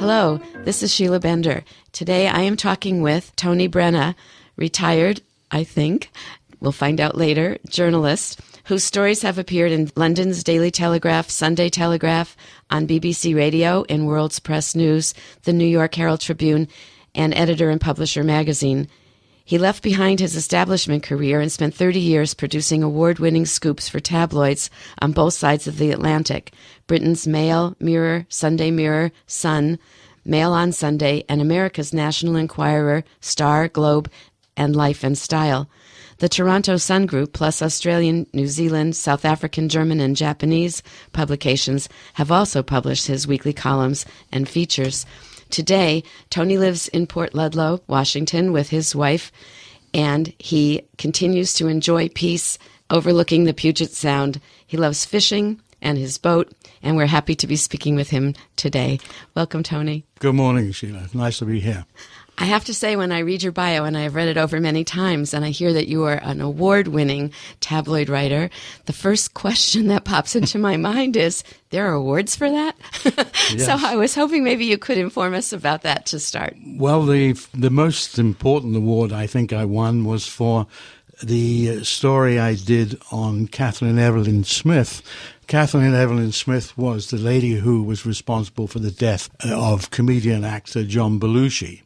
Hello, this is Sheila Bender. Today I am talking with Tony Brenna, retired, I think, we'll find out later, journalist, whose stories have appeared in London's Daily Telegraph, Sunday Telegraph, on BBC Radio, in World's Press News, the New York Herald Tribune, and editor and publisher magazine. He left behind his establishment career and spent 30 years producing award-winning scoops for tabloids on both sides of the Atlantic, Britain's Mail, Mirror, Sunday Mirror, Sun, Mail on Sunday, and America's National Enquirer, Star, Globe, and Life and Style. The Toronto Sun Group, plus Australian, New Zealand, South African, German, and Japanese publications have also published his weekly columns and features. Today, Tony lives in Port Ludlow, Washington, with his wife, and he continues to enjoy peace overlooking the Puget Sound. He loves fishing and his boat, and we're happy to be speaking with him today. Welcome, Tony. Good morning, Sheila. Nice to be here. I have to say, when I read your bio, and I've read it over many times, and I hear that you are an award-winning tabloid writer, the first question that pops into my mind is, there are awards for that? Yes. So I was hoping maybe you could inform us about that to start. Well, the most important award I think I won was for the story I did on Catherine Evelyn Smith. Catherine Evelyn Smith was the lady who was responsible for the death of comedian actor John Belushi.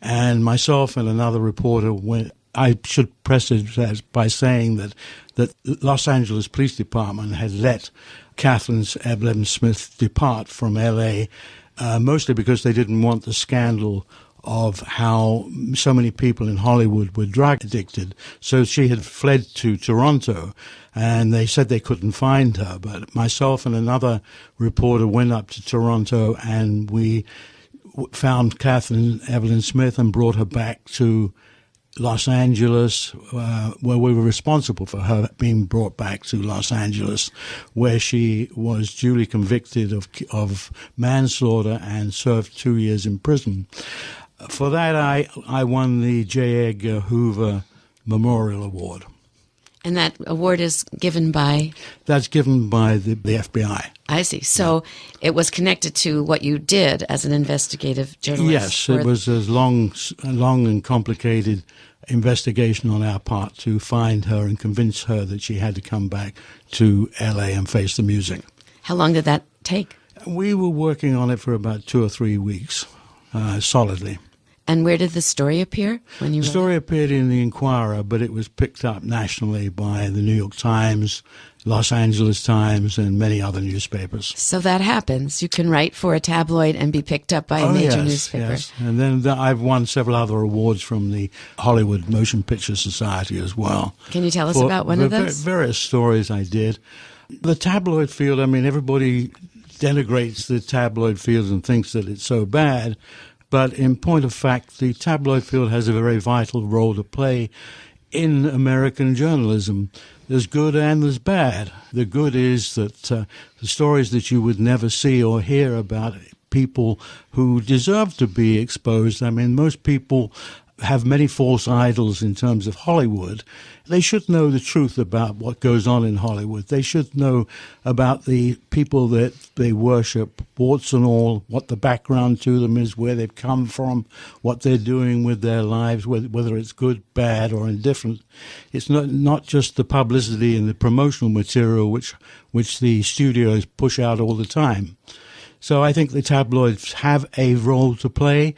And myself and another reporter went. I should press it by saying that the Los Angeles Police Department had let Catherine Evelyn Smith depart from L.A., mostly because they didn't want the scandal of how so many people in Hollywood were drug addicted. So she had fled to Toronto, and they said they couldn't find her. But myself and another reporter went up to Toronto, and we found Catherine Evelyn Smith and brought her back to Los Angeles, where we were responsible for her being brought back to Los Angeles, where she was duly convicted of manslaughter and served 2 years in prison. For that, I won the J. Edgar Hoover Memorial Award. And that award is given by? That's given by the FBI. I see. So it was connected to what you did as an investigative journalist. Yes, it was a long and complicated investigation on our part to find her and convince her that she had to come back to L.A. and face the music. How long did that take? We were working on it for about 2 or 3 weeks, solidly. And where did the story appear when you wrote it? The story appeared in the Enquirer, but it was picked up nationally by the New York Times, Los Angeles Times, and many other newspapers. So that happens. You can write for a tabloid and be picked up by a major newspaper. Yes. And then I've won several other awards from the Hollywood Motion Picture Society as well. Can you tell us about one of those? Various stories I did. The tabloid field, I mean, everybody denigrates the tabloid field and thinks that it's so bad. But in point of fact, the tabloid field has a very vital role to play in American journalism. There's good and there's bad. The good is that the stories that you would never see or hear about people who deserve to be exposed. I mean, most people have many false idols in terms of Hollywood. They should know the truth about what goes on in Hollywood. They should know about the people that they worship, warts and all, what the background to them is, where they've come from, what they're doing with their lives, whether it's good, bad, or indifferent. It's not just the publicity and the promotional material which the studios push out all the time. So I think the tabloids have a role to play.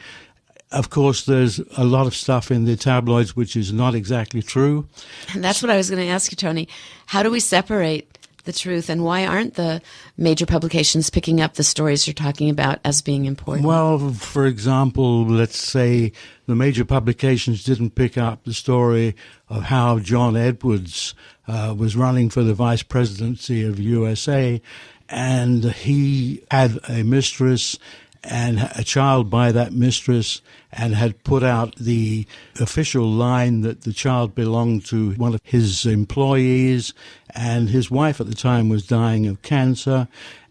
Of course, there's a lot of stuff in the tabloids which is not exactly true. And that's what I was going to ask you, Tony. How do we separate the truth, and why aren't the major publications picking up the stories you're talking about as being important? Well, for example, let's say the major publications didn't pick up the story of how John Edwards was running for the vice presidency of USA, and he had a mistress and a child by that mistress, and had put out the official line that the child belonged to one of his employees, and his wife at the time was dying of cancer,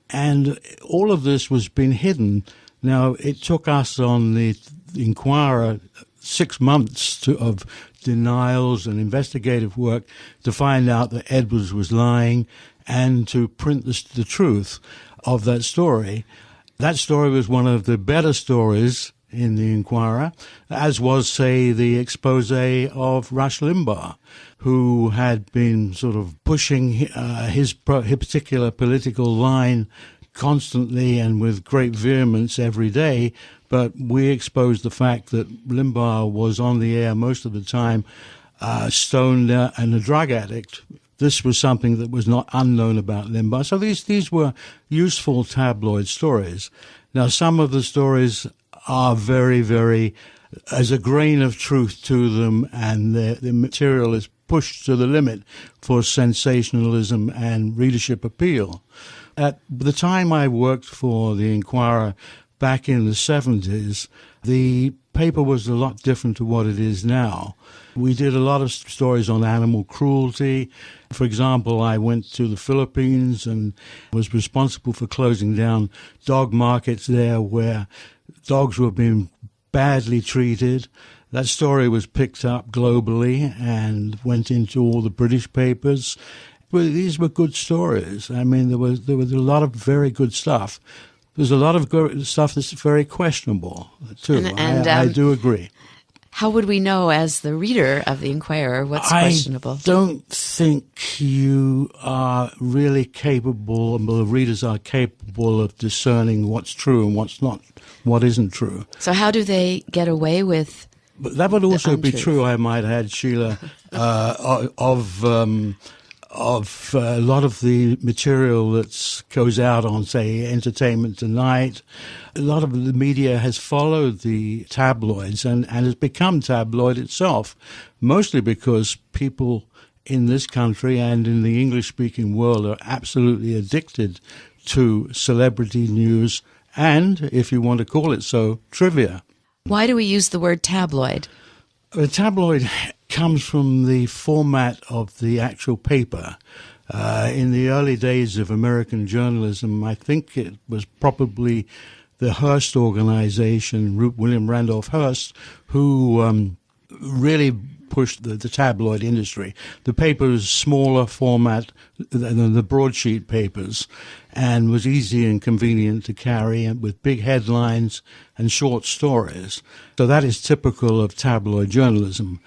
and all of this was being hidden. Now, it took us on the Enquirer 6 months of denials and investigative work to find out that Edwards was lying and to print the truth of that story. That story was one of the better stories in the Inquirer, as was, say, the expose of Rush Limbaugh, who had been sort of pushing his particular political line constantly and with great vehemence every day. But we exposed the fact that Limbaugh was on the air most of the time, stoned and a drug addict. This was something that was not unknown about Limbaugh. So these were useful tabloid stories. Now, some of the stories are very, very, as a grain of truth to them, and the material is pushed to the limit for sensationalism and readership appeal. At the time I worked for the Inquirer back in the 70s, the paper was a lot different to what it is now. We did a lot of stories on animal cruelty. For example, I went to the Philippines and was responsible for closing down dog markets there where dogs were being badly treated. That story was picked up globally and went into all the British papers. But these were good stories. I mean, there was a lot of very good stuff. There's a lot of stuff that's very questionable, too. I do agree. How would we know, as the reader of the Inquirer, what's questionable? I don't think you are really capable, and the readers are capable of discerning what's true and what's not, what isn't true. So how do they get away with But that would also be true, I might add, Sheila, of a lot of the material that goes out on, say, Entertainment Tonight. A lot of the media has followed the tabloids and has become tabloid itself, mostly because people in this country and in the English-speaking world are absolutely addicted to celebrity news and, if you want to call it so, trivia. Why do we use the word tabloid? A tabloid comes from the format of the actual paper. In the early days of American journalism, I think it was probably the Hearst organization, William Randolph Hearst, who really pushed the tabloid industry. The paper was smaller format than the broadsheet papers and was easy and convenient to carry with big headlines and short stories. So that is typical of tabloid journalism.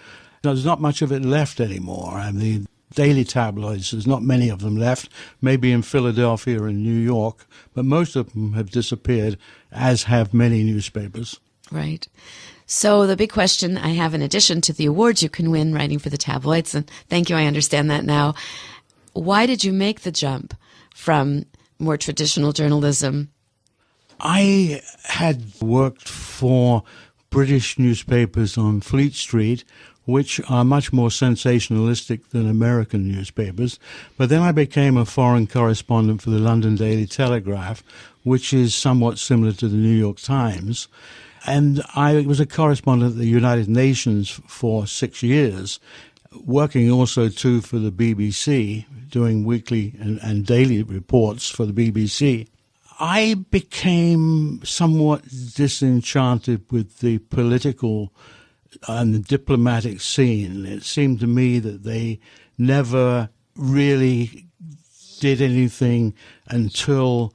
There's not much of it left anymore. I mean, daily tabloids, there's not many of them left, maybe in Philadelphia and New York, but most of them have disappeared, as have many newspapers. Right. So the big question I have, in addition to the awards you can win writing for the tabloids, and thank you, I understand that now, why did you make the jump from more traditional journalism? I had worked for British newspapers on Fleet Street, which are much more sensationalistic than American newspapers. But then I became a foreign correspondent for the London Daily Telegraph, which is somewhat similar to the New York Times. And I was a correspondent at the United Nations for 6 years, working also, too, for the BBC, doing weekly and daily reports for the BBC. I became somewhat disenchanted with the political and the diplomatic scene. It seemed to me that they never really did anything until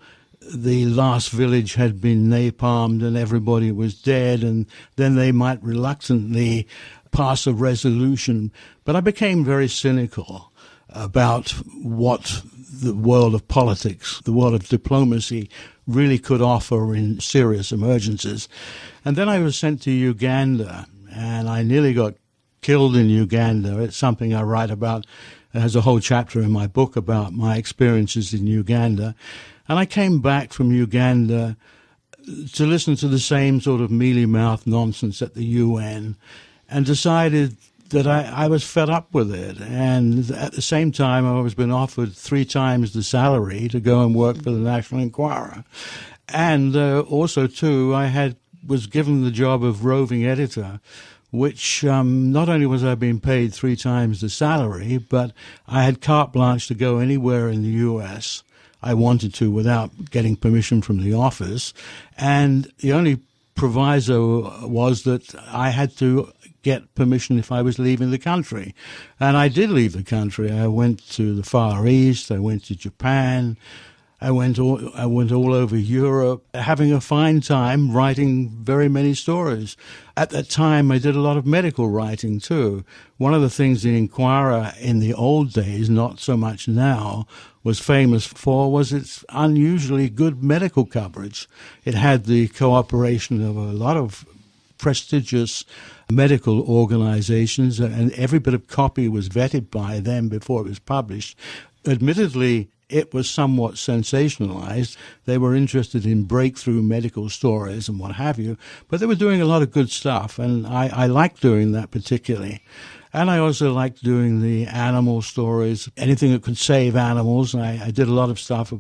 the last village had been napalmed and everybody was dead, and then they might reluctantly pass a resolution. But I became very cynical about what the world of politics, the world of diplomacy really could offer in serious emergencies. And then I was sent to Uganda, and I nearly got killed in Uganda. It's something I write about. There's a whole chapter in my book about my experiences in Uganda. And I came back from Uganda to listen to the same sort of mealy-mouthed nonsense at the UN and decided that I was fed up with it. And at the same time, I was been offered 3 times the salary to go and work for the National Enquirer. And also, too, was given the job of roving editor, which not only was I being paid 3 times the salary, but I had carte blanche to go anywhere in the U.S. I wanted to without getting permission from the office. And the only proviso was that I had to get permission if I was leaving the country. And I did leave the country. I went to the Far East. I went to Japan. I went all over Europe, having a fine time writing very many stories. At that time, I did a lot of medical writing too. One of the things the Inquirer in the old days, not so much now, was famous for was its unusually good medical coverage. It had the cooperation of a lot of prestigious medical organizations, and every bit of copy was vetted by them before it was published. Admittedly, it was somewhat sensationalized. They were interested in breakthrough medical stories and what have you, but they were doing a lot of good stuff, and I liked doing that particularly. And I also liked doing the animal stories, anything that could save animals. I did a lot of stuff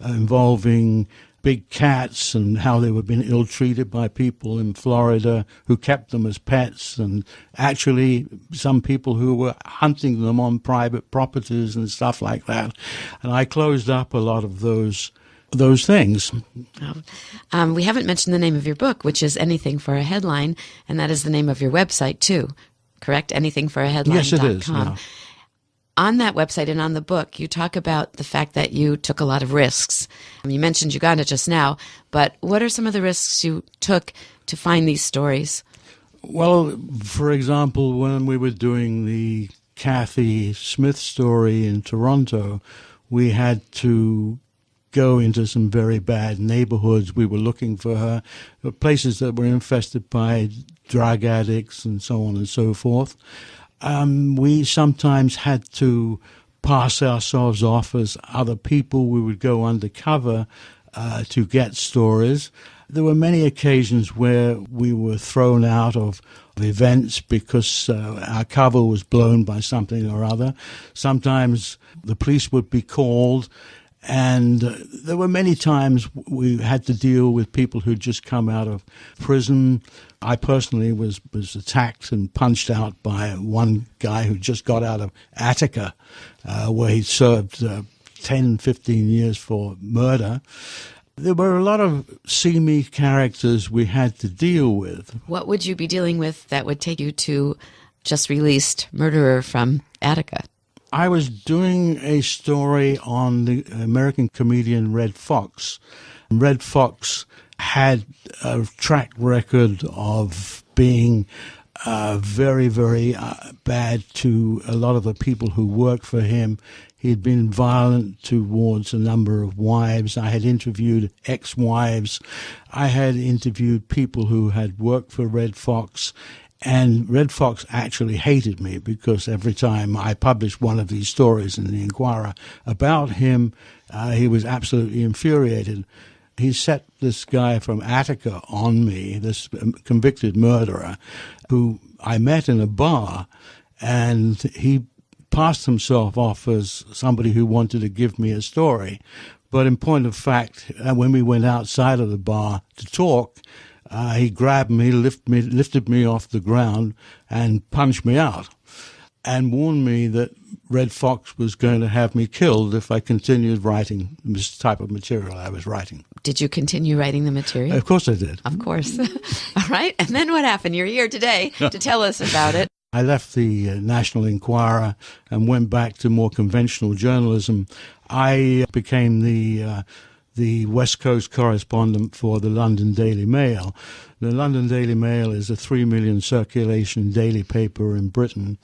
involving big cats and how they were being ill-treated by people in Florida who kept them as pets, and actually some people who were hunting them on private properties and stuff like that. And I closed up a lot of those things. We haven't mentioned the name of your book, which is Anything for a Headline, and that is the name of your website too, correct? Anythingforaheadline.com. Yes, it is. Yeah. On that website and on the book, you talk about the fact that you took a lot of risks. You mentioned Uganda just now, but what are some of the risks you took to find these stories? Well, for example, when we were doing the Kathy Smith story in Toronto, we had to go into some very bad neighborhoods. We were looking for her, places that were infested by drug addicts and so on and so forth. We sometimes had to pass ourselves off as other people. We would go undercover to get stories. There were many occasions where we were thrown out of events because our cover was blown by something or other. Sometimes the police would be called, and there were many times we had to deal with people who'd just come out of prison. I personally was attacked and punched out by one guy who just got out of Attica, where he'd served 10, 15 years for murder. There were a lot of seamy characters we had to deal with. What would you be dealing with that would take you to just released murderer from Attica? I was doing a story on the American comedian Red Fox. Red Fox had a track record of being very, very bad to a lot of the people who worked for him. He'd been violent towards a number of wives. I had interviewed ex-wives. I had interviewed people who had worked for Red Fox. And Red Fox actually hated me because every time I published one of these stories in the Inquirer about him, he was absolutely infuriated. He set this guy from Attica on me, this convicted murderer, who I met in a bar, and he passed himself off as somebody who wanted to give me a story. But in point of fact, when we went outside of the bar to talk, he grabbed me, lifted me off the ground, and punched me out, and warned me that Red Fox was going to have me killed if I continued writing this type of material I was writing. Did you continue writing the material? Of course I did. Of course. All right. And then what happened? You're here today to tell us about it. I left the National Enquirer and went back to more conventional journalism. I became the West Coast correspondent for the London Daily Mail. The London Daily Mail is a 3 million circulation daily paper in Britain.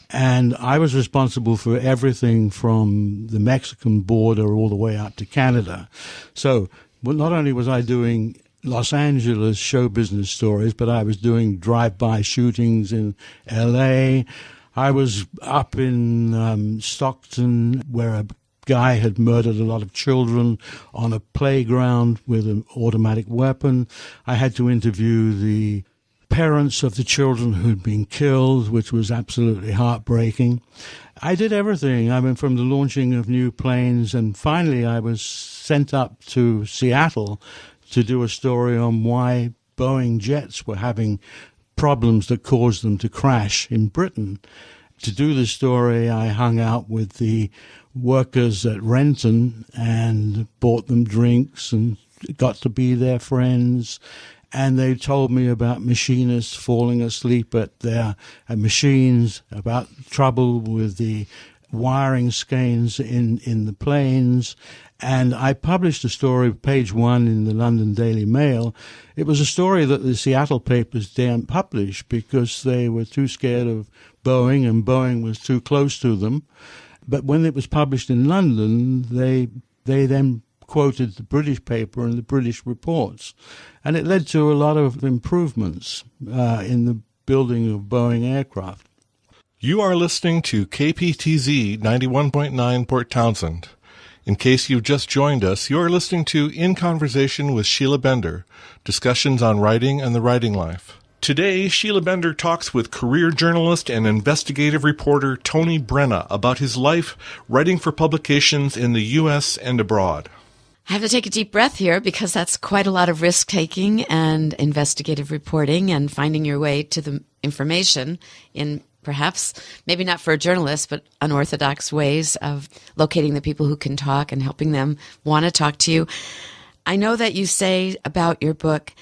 And I was responsible for everything from the Mexican border all the way up to Canada. So not only was I doing Los Angeles show business stories, but I was doing drive-by shootings in L.A. I was up in Stockton, where a guy had murdered a lot of children on a playground with an automatic weapon. I had to interview the parents of the children who'd been killed, which was absolutely heartbreaking. I did everything. I mean, from the launching of new planes, and finally I was sent up to Seattle to do a story on why Boeing jets were having problems that caused them to crash in Britain. To do the story, I hung out with the workers at Renton and bought them drinks and got to be their friends. And they told me about machinists falling asleep at their machines, about trouble with the wiring skeins in the planes. And I published a story, page 1 in the London Daily Mail. It was a story that the Seattle papers daren't publish because they were too scared of Boeing, and Boeing was too close to them. But when it was published in London, they then quoted the British paper and the British reports. And it led to a lot of improvements in the building of Boeing aircraft. You are listening to KPTZ 91.9 Port Townsend. In case you've just joined us, you are listening to In Conversation with Sheila Bender, discussions on writing and the writing life. Today, Sheila Bender talks with career journalist and investigative reporter Tony Brenna about his life writing for publications in the U.S. and abroad. I have to take a deep breath here because that's quite a lot of risk-taking and investigative reporting and finding your way to the information in perhaps, maybe not for a journalist, but unorthodox ways of locating the people who can talk and helping them want to talk to you. I know that you say about your book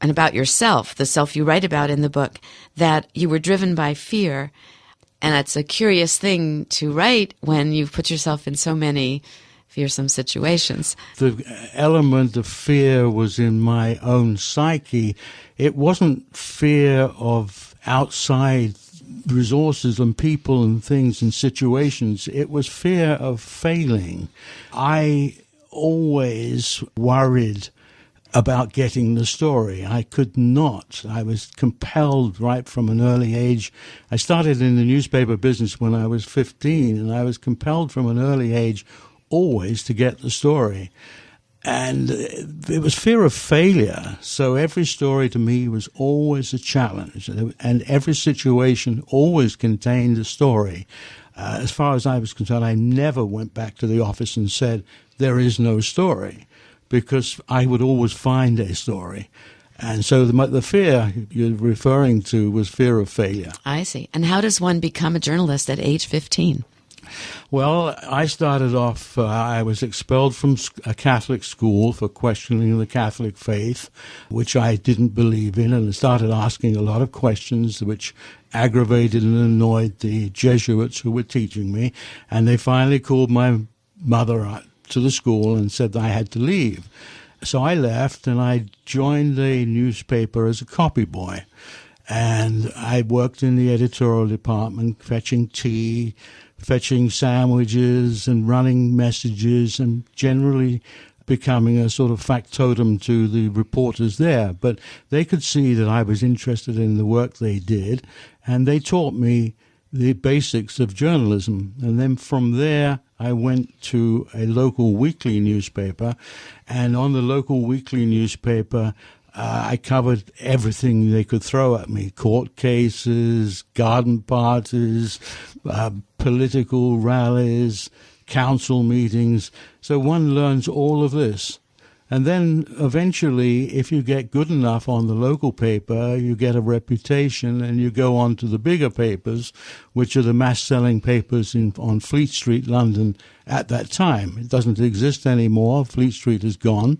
and about yourself, the self you write about in the book, that you were driven by fear. And it's a curious thing to write when you've put yourself in so many fearsome situations. The element of fear was in my own psyche. It wasn't fear of outside resources and people and things and situations. It was fear of failing. I always worried about getting the story. I could not. I was compelled right from an early age. I started in the newspaper business when I was 15, and I was compelled from an early age always to get the story. And it was fear of failure. So every story to me was always a challenge. And every situation always contained a story. As far as I was concerned, I never went back to the office and said, there is no story, because I would always find a story. And so the fear you're referring to was fear of failure. I see. And how does one become a journalist at age 15? Well, I started off, I was expelled from a Catholic school for questioning the Catholic faith, which I didn't believe in, and I started asking a lot of questions which aggravated and annoyed the Jesuits who were teaching me, and they finally called my mother to the school and said I had to leave. So I left, and I joined the newspaper as a copy boy, and I worked in the editorial department, fetching tea, fetching sandwiches and running messages, and generally becoming a sort of factotum to the reporters there. But they could see that I was interested in the work they did, and they taught me the basics of journalism. And then from there, I went to a local weekly newspaper, and on the local weekly newspaper, I covered everything they could throw at me: court cases, garden parties, political rallies, council meetings. So one learns all of this. And then eventually, if you get good enough on the local paper, you get a reputation, and you go on to the bigger papers, which are the mass-selling papers on Fleet Street, London, at that time. It doesn't exist anymore. Fleet Street is gone.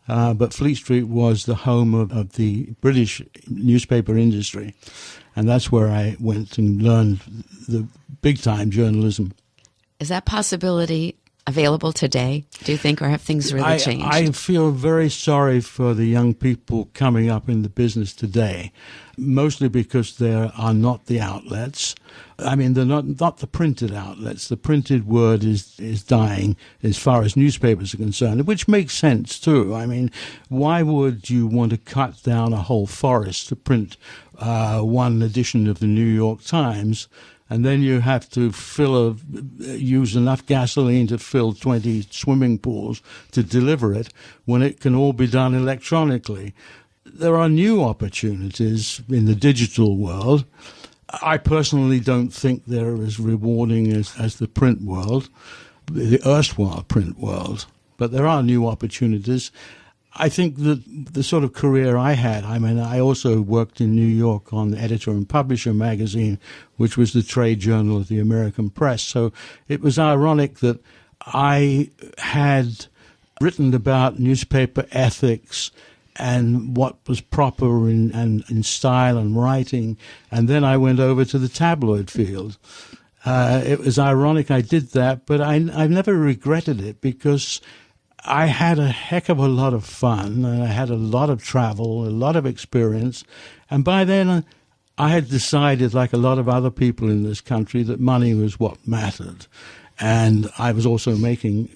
But Fleet Street was the home of the British newspaper industry. And that's where I went and learned the big-time journalism. Is that possibility available today, do you think, or have things really changed? I feel very sorry for the young people coming up in the business today, mostly because there are not the outlets. I mean, they're not the printed outlets. The printed word is dying as far as newspapers are concerned, which makes sense too. I mean, why would you want to cut down a whole forest to print one edition of the New York Times, and then you have to use enough gasoline to fill 20 swimming pools to deliver it, when it can all be done electronically? There are new opportunities in the digital world. I personally don't think they're as rewarding as the print world, the erstwhile print world, but there are new opportunities. I think that the sort of career I had, I mean, I also worked in New York on the Editor and Publisher magazine, which was the trade journal of the American press. So it was ironic that I had written about newspaper ethics and what was proper in style and writing, and then I went over to the tabloid field. It was ironic I did that, but I've never regretted it because I had a heck of a lot of fun, and I had a lot of travel, a lot of experience, and by then I had decided, like a lot of other people in this country, that money was what mattered. And I was also making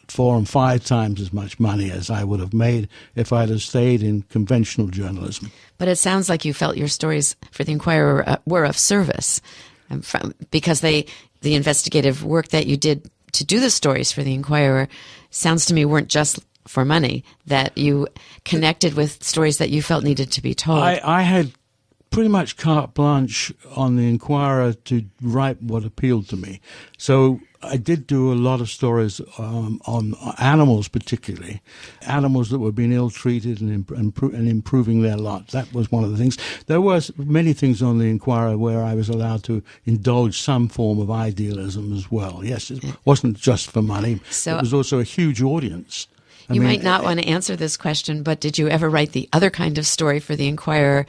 4 and 5 times as much money as I would have made if I'd have stayed in conventional journalism. But it sounds like you felt your stories for the Inquirer were of service, because the investigative work that you did to do the stories for the Inquirer sounds to me weren't just for money, that you connected with stories that you felt needed to be told. I had pretty much carte blanche on the Inquirer to write what appealed to me. So I did do a lot of stories on animals, particularly animals that were being ill-treated and improving their lot. That was one of the things. There was many things on the Inquirer where I was allowed to indulge some form of idealism as well. Yes, it wasn't just for money. So, it was also a huge audience. You might not want to answer this question, but did you ever write the other kind of story for the Inquirer,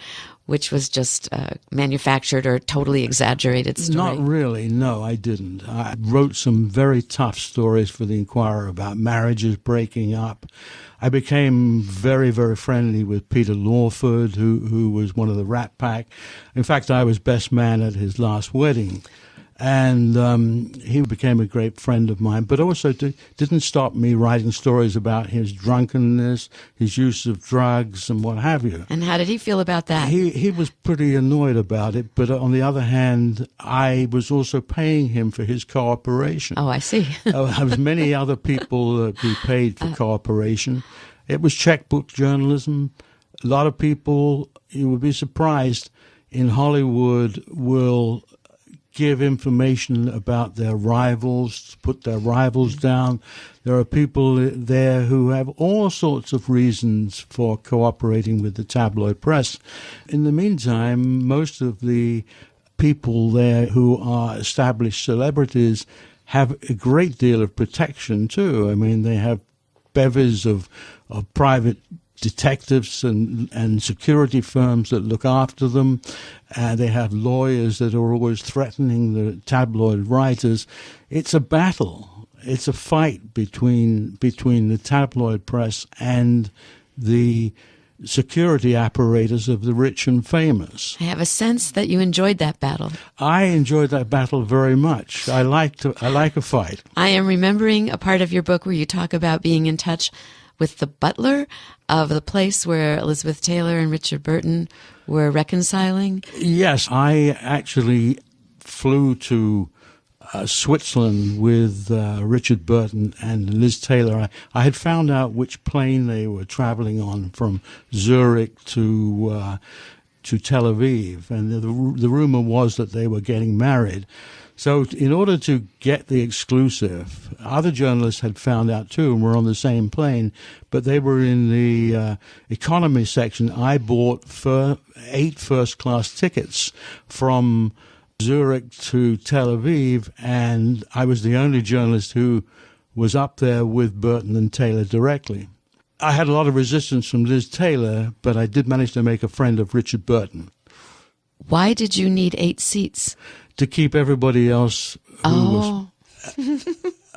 which was just manufactured or totally exaggerated story? Not really, no, I didn't. I wrote some very tough stories for the Inquirer about marriages breaking up. I became very, very friendly with Peter Lawford, who was one of the Rat Pack. In fact, I was best man at his last wedding. And he became a great friend of mine, but also didn't stop me writing stories about his drunkenness, his use of drugs, and what have you. And how did he feel about that? He was pretty annoyed about it, but on the other hand, I was also paying him for his cooperation. Oh, I see. As many other people who paid for cooperation. It was checkbook journalism. A lot of people, you would be surprised, in Hollywood will give information about their rivals, put their rivals down. There are people there who have all sorts of reasons for cooperating with the tabloid press. In the meantime, most of the people there who are established celebrities have a great deal of protection too. I mean, they have bevies of private detectives and security firms that look after them. They have lawyers that are always threatening the tabloid writers. It's a battle. It's a fight between the tabloid press and the security apparatus of the rich and famous. I have a sense that you enjoyed that battle. I enjoyed that battle very much. I like a fight. I am remembering a part of your book where you talk about being in touch with the butler of the place where Elizabeth Taylor and Richard Burton were reconciling. Yes, I actually flew to Switzerland with Richard Burton and Liz Taylor. I had found out which plane they were traveling on from Zurich to Tel Aviv, and the rumor was that they were getting married. So in order to get the exclusive, other journalists had found out too and were on the same plane, but they were in the economy section. I bought 8 first-class tickets from Zurich to Tel Aviv, and I was the only journalist who was up there with Burton and Taylor directly. I had a lot of resistance from Liz Taylor, but I did manage to make a friend of Richard Burton. Why did you need 8 seats? To keep everybody else who was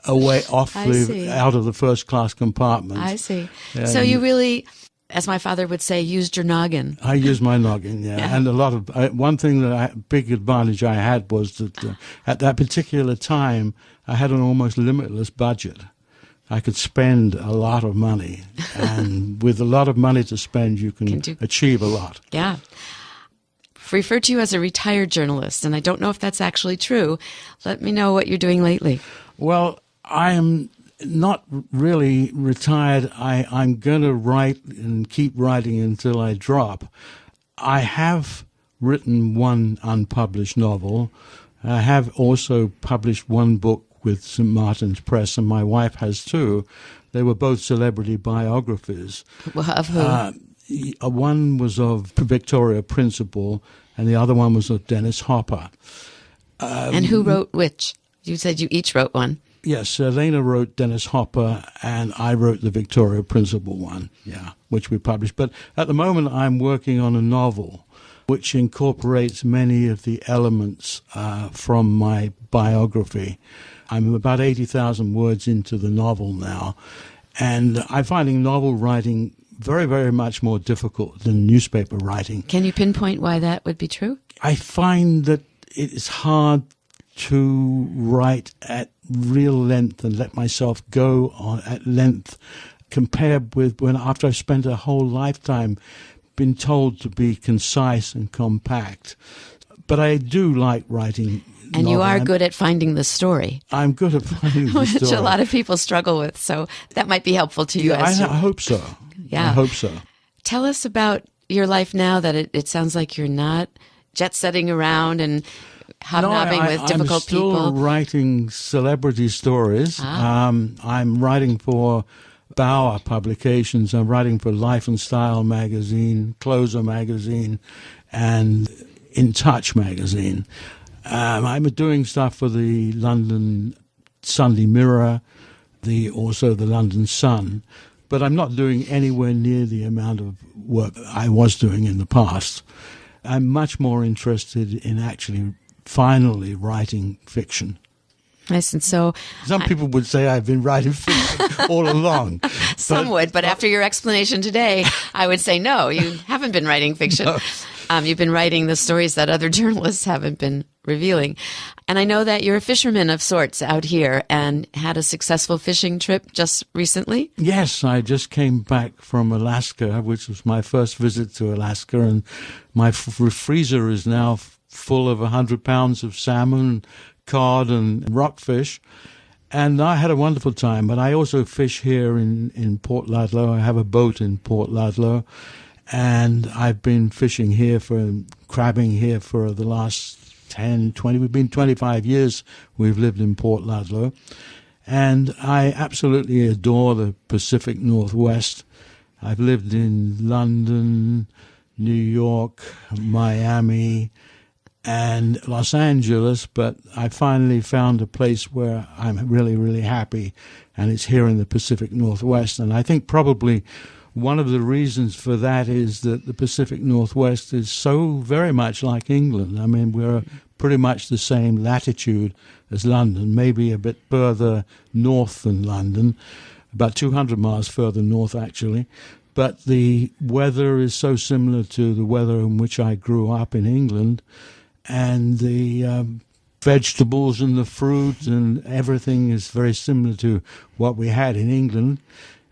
away out of the first class compartment. I see. So you really, as my father would say, used your noggin. I used my noggin, yeah. And a lot of one thing big advantage I had was that at that particular time I had an almost limitless budget. I could spend a lot of money, and with a lot of money to spend, you can achieve a lot. Yeah. Referred to you as a retired journalist, and I don't know if that's actually true. Let me know what you're doing lately. Well, I am not really retired. I'm going to write and keep writing until I drop. I have written one unpublished novel. I have also published one book with St. Martin's Press, and my wife has too. They were both celebrity biographies. Of who? One was of Victoria Principal, and the other one was of Dennis Hopper. And who wrote which? You said you each wrote one. Yes, Elena wrote Dennis Hopper, and I wrote the Victoria Principal one, which we published. But at the moment, I'm working on a novel which incorporates many of the elements from my biography. I'm about 80,000 words into the novel now, and I'm finding novel writing very, very much more difficult than newspaper writing. Can you pinpoint why that would be true? I find that it is hard to write at real length and let myself go on at length compared with when after I've spent a whole lifetime been told to be concise and compact. But I do like writing. And you are good at finding the story. I'm good at finding the story. Which a lot of people struggle with, so that might be helpful to you. I hope so. Yeah. I hope so. Tell us about your life now that it sounds like you're not jet-setting around and hobnobbing with difficult people. I'm still writing celebrity stories. I'm writing for Bauer Publications. I'm writing for Life and Style magazine, Closer magazine, and In Touch magazine. I'm doing stuff for the London Sunday Mirror, also the London Sun, but I'm not doing anywhere near the amount of work I was doing in the past. I'm much more interested in actually finally writing fiction. Nice. And so some people would say I've been writing fiction all along. Some would, but after your explanation today, I would say no, you haven't been writing fiction. No. You've been writing the stories that other journalists haven't been revealing. And I know that you're a fisherman of sorts out here and had a successful fishing trip just recently. Yes, I just came back from Alaska, which was my first visit to Alaska, and my freezer is now full of 100 pounds of salmon, cod, and rockfish. And I had a wonderful time, but I also fish here in Port Ludlow. I have a boat in Port Ludlow, and I've been fishing here crabbing here for the last 10, 20, we've been 25 years we've lived in Port Ludlow. And I absolutely adore the Pacific Northwest. I've lived in London, New York, Miami, and Los Angeles, but I finally found a place where I'm really, really happy, and it's here in the Pacific Northwest. And I think probably one of the reasons for that is that the Pacific Northwest is so very much like England. I mean, we're pretty much the same latitude as London, maybe a bit further north than London, about 200 miles further north, actually. But the weather is so similar to the weather in which I grew up in England, and the vegetables and the fruit and everything is very similar to what we had in England.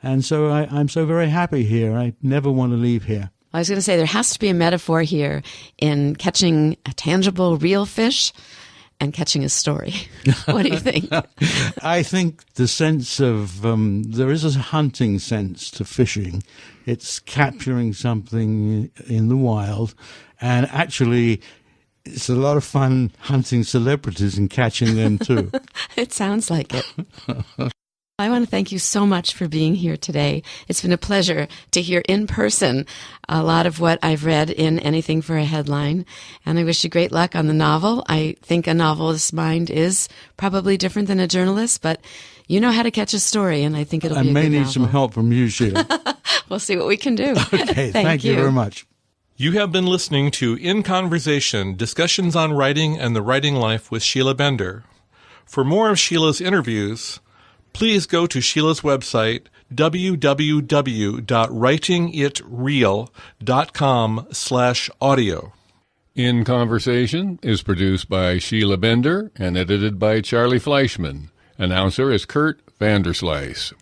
And so I'm so very happy here. I never want to leave here. I was going to say there has to be a metaphor here in catching a tangible, real fish and catching a story. What do you think? I think the sense of, there is a hunting sense to fishing. It's capturing something in the wild, and actually it's a lot of fun hunting celebrities and catching them too. It sounds like it. I want to thank you so much for being here today. It's been a pleasure to hear in person a lot of what I've read in Anything for a Headline, and I wish you great luck on the novel. I think a novelist's mind is probably different than a journalist, but you know how to catch a story, and I think it'll be a good novel. I may need some help from you, Sheila. We'll see what we can do. Okay, thank you very much. You have been listening to In Conversation, Discussions on Writing and the Writing Life with Sheila Bender. For more of Sheila's interviews, please go to Sheila's website, www.writingitreal.com/audio. In Conversation is produced by Sheila Bender and edited by Charlie Fleischman. Announcer is Kurt Vanderslice.